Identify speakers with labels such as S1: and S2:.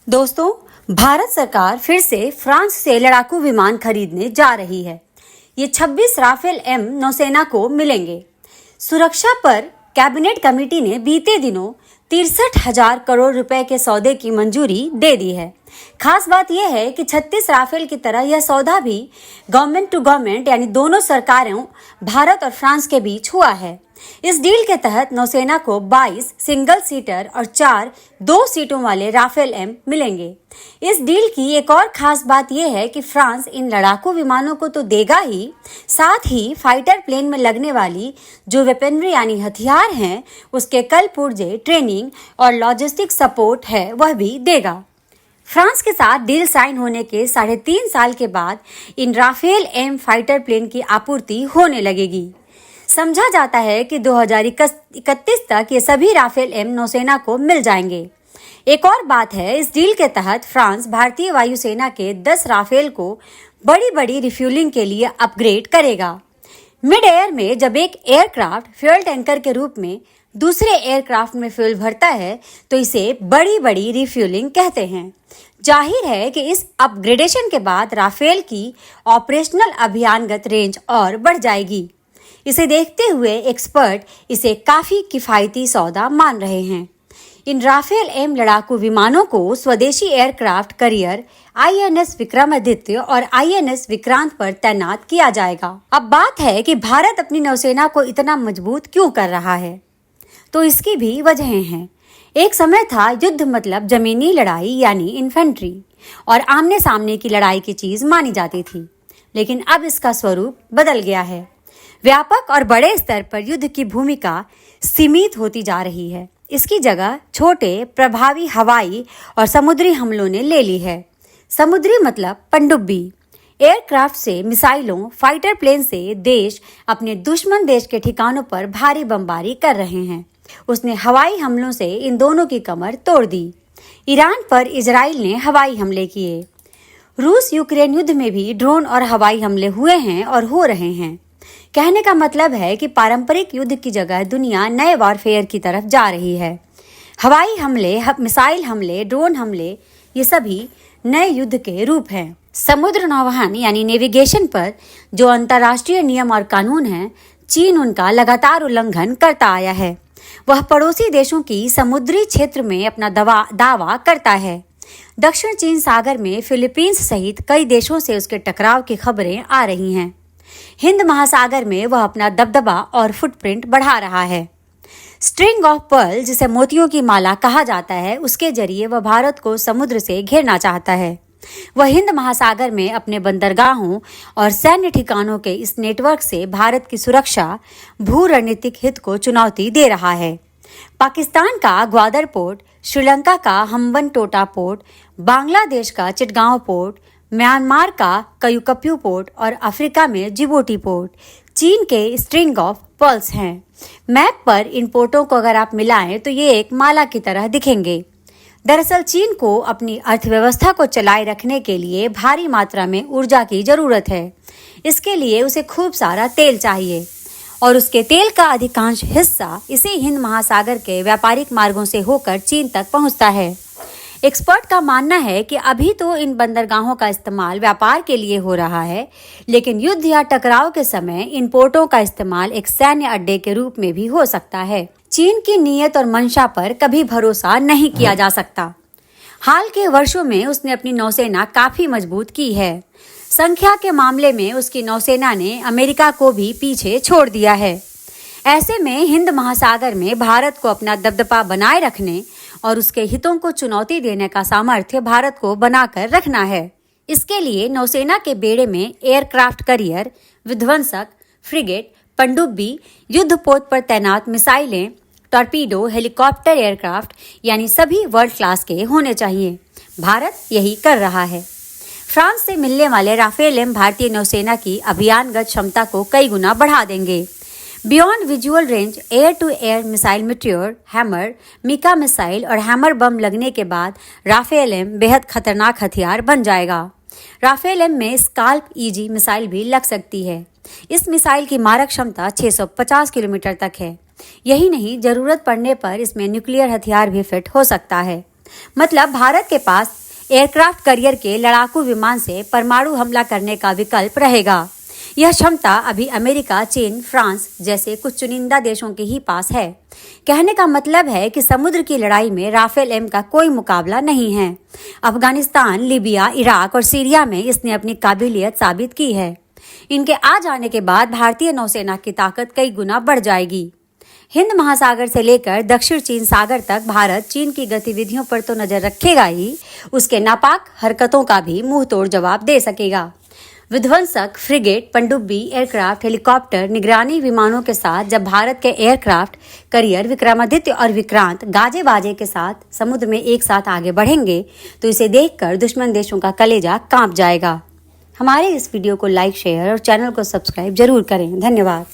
S1: दोस्तों, भारत सरकार फिर से फ्रांस से लड़ाकू विमान खरीदने जा रही है। ये 26 राफेल एम नौसेना को मिलेंगे। सुरक्षा पर कैबिनेट कमेटी ने बीते दिनों 63,000 करोड़ रुपए के सौदे की मंजूरी दे दी है। खास बात यह है कि 36 राफेल की तरह यह सौदा भी गवर्नमेंट टू गवर्नमेंट यानी दोनों सरकारों भारत और फ्रांस के बीच हुआ है। इस डील के तहत नौसेना को 22 सिंगल सीटर और 4 2 सीटों वाले राफेल एम मिलेंगे। इस डील की एक और खास बात यह है कि फ्रांस इन लड़ाकू विमानों को तो देगा ही, साथ ही फाइटर प्लेन में लगने वाली जो वेपनरी यानी हथियार हैं, उसके कल पुर्जे, ट्रेनिंग और लॉजिस्टिक सपोर्ट है वह भी देगा। फ्रांस के साथ डील साइन होने के 3.5 साल के बाद इन राफेल एम फाइटर प्लेन की आपूर्ति होने लगेगी। समझा जाता है कि 2031 तक ये सभी राफेल एम नौसेना को मिल जाएंगे। एक और बात है, इस डील के तहत फ्रांस भारतीय वायुसेना के 10 राफेल को बड़ी रिफ्यूलिंग के लिए अपग्रेड करेगा। मिड एयर में जब एक एयरक्राफ्ट फ्यूल टैंकर के रूप में दूसरे एयरक्राफ्ट में फ्यूल भरता है तो इसे बड़ी रिफ्यूलिंग कहते हैं। जाहिर है कि इस अपग्रेडेशन के बाद राफेल की ऑपरेशनल अभियानगत रेंज और बढ़ जाएगी। इसे देखते हुए एक्सपर्ट इसे काफी किफायती सौदा मान रहे हैं। इन राफेल एम लड़ाकू विमानों को स्वदेशी एयरक्राफ्ट करियर आईएनएस विक्रमादित्य और आईएनएस विक्रांत पर तैनात किया जाएगा। अब बात है कि भारत अपनी नौसेना को इतना मजबूत क्यों कर रहा है, तो इसकी भी वजहें हैं। एक समय था युद्ध मतलब जमीनी लड़ाई यानी इन्फेंट्री और आमने सामने की लड़ाई की चीज मानी जाती थी, लेकिन अब इसका स्वरूप बदल गया है। व्यापक और बड़े स्तर पर युद्ध की भूमिका सीमित होती जा रही है। इसकी जगह छोटे प्रभावी हवाई और समुद्री हमलों ने ले ली है। समुद्री मतलब पनडुब्बी। एयरक्राफ्ट से, मिसाइलों, फाइटर प्लेन से देश अपने दुश्मन देश के ठिकानों पर भारी बमबारी कर रहे हैं। उसने हवाई हमलों से इन दोनों की कमर तोड़ दी। ईरान पर इजराइल ने हवाई हमले किए। रूस यूक्रेन युद्ध में भी ड्रोन और हवाई हमले हुए हैं और हो रहे हैं। कहने का मतलब है कि पारंपरिक युद्ध की जगह दुनिया नए वॉरफेयर की तरफ जा रही है। हवाई हमले, मिसाइल हमले, ड्रोन हमले, ये सभी नए युद्ध के रूप हैं। समुद्र नौवहन यानी नेविगेशन पर जो अंतर्राष्ट्रीय नियम और कानून हैं, चीन उनका लगातार उल्लंघन करता आया है। वह पड़ोसी देशों की समुद्री क्षेत्र में अपना दावा करता है। दक्षिण चीन सागर में फिलीपींस सहित कई देशों से उसके टकराव की खबरें आ रही हैं। हिंद महासागर में वह अपना दबदबा और फुटप्रिंट बढ़ा रहा है। स्ट्रिंग ऑफ पर्ल, जिसे मोतियों की माला कहा जाता है, उसके जरिए वह भारत को समुद्र से घेरना चाहता है। वह हिंद महासागर में अपने बंदरगाहों और सैन्य ठिकानों के इस नेटवर्क से भारत की सुरक्षा, भू रणनीतिक हित को चुनौती दे रहा है। पाकिस्तान का ग्वादर पोर्ट, श्रीलंका का हम्बनटोटा पोर्ट, बांग्लादेश का चिटगांव पोर्ट, म्यांमार का कयूकप्यू पोर्ट और अफ्रीका में जिबूटी पोर्ट चीन के स्ट्रिंग ऑफ पर्ल्स हैं। मैप पर इन पोर्टों को अगर आप मिलाएं तो ये एक माला की तरह दिखेंगे। दरअसल चीन को अपनी अर्थव्यवस्था को चलाए रखने के लिए भारी मात्रा में ऊर्जा की जरूरत है। इसके लिए उसे खूब सारा तेल चाहिए और उसके तेल का अधिकांश हिस्सा इसी हिंद महासागर के व्यापारिक मार्गों से होकर चीन तक पहुंचता है। एक्सपर्ट का मानना है कि अभी तो इन बंदरगाहों का इस्तेमाल व्यापार के लिए हो रहा है, लेकिन युद्ध या टकराव के समय इन पोर्टों का इस्तेमाल एक सैन्य अड्डे के रूप में भी हो सकता है। चीन की नीयत और मंशा पर कभी भरोसा नहीं किया जा सकता। हाल के वर्षों में उसने अपनी नौसेना काफी मजबूत की है। संख्या के मामले में उसकी नौसेना ने अमेरिका को भी पीछे छोड़ दिया है। ऐसे में हिंद महासागर में भारत को अपना दबदबा बनाए रखने और उसके हितों को चुनौती देने का सामर्थ्य भारत को बनाकर रखना है। इसके लिए नौसेना के बेड़े में एयरक्राफ्ट करियर, विध्वंसक, फ्रिगेट, पनडुब्बी, युद्धपोत पर तैनात मिसाइलें, टॉर्पीडो, हेलीकॉप्टर, एयरक्राफ्ट यानी सभी वर्ल्ड क्लास के होने चाहिए। भारत यही कर रहा है। फ्रांस से मिलने वाले राफेल एम भारतीय नौसेना की अभियानगत क्षमता को कई गुना बढ़ा देंगे। Beyond visual range air to air missile Meteor, Hammer, MICA missile और हैमर बम लगने के बाद राफेल एम बेहद खतरनाक हथियार बन जाएगा। राफेल एम में स्काल्प ईजी मिसाइल भी लग सकती है। इस मिसाइल की मारक क्षमता 650 किलोमीटर तक है। यही नहीं, जरूरत पड़ने पर इसमें न्यूक्लियर हथियार भी फिट हो सकता है। मतलब भारत के पास एयरक्राफ्ट करियर के लड़ाकू विमान से परमाणु हमला करने का विकल्प रहेगा। यह क्षमता अभी अमेरिका, चीन, फ्रांस जैसे कुछ चुनिंदा देशों के ही पास है। कहने का मतलब है कि समुद्र की लड़ाई में राफेल एम का कोई मुकाबला नहीं है। अफगानिस्तान, लीबिया, इराक और सीरिया में इसने अपनी काबिलियत साबित की है। इनके आ जाने के बाद भारतीय नौसेना की ताकत कई गुना बढ़ जाएगी। हिंद महासागर से लेकर दक्षिण चीन सागर तक भारत चीन की गतिविधियों पर तो नजर रखेगा ही, उसके नापाक हरकतों का भी मुंह तोड़ जवाब दे सकेगा। विध्वंसक, फ्रिगेट, पनडुब्बी, एयरक्राफ्ट, हेलीकॉप्टर, निगरानी विमानों के साथ जब भारत के एयरक्राफ्ट करियर विक्रमादित्य और विक्रांत गाजे बाजे के साथ समुद्र में एक साथ आगे बढ़ेंगे तो इसे देखकर दुश्मन देशों का कलेजा कांप जाएगा। हमारे इस वीडियो को लाइक, शेयर और चैनल को सब्सक्राइब जरूर करें। धन्यवाद।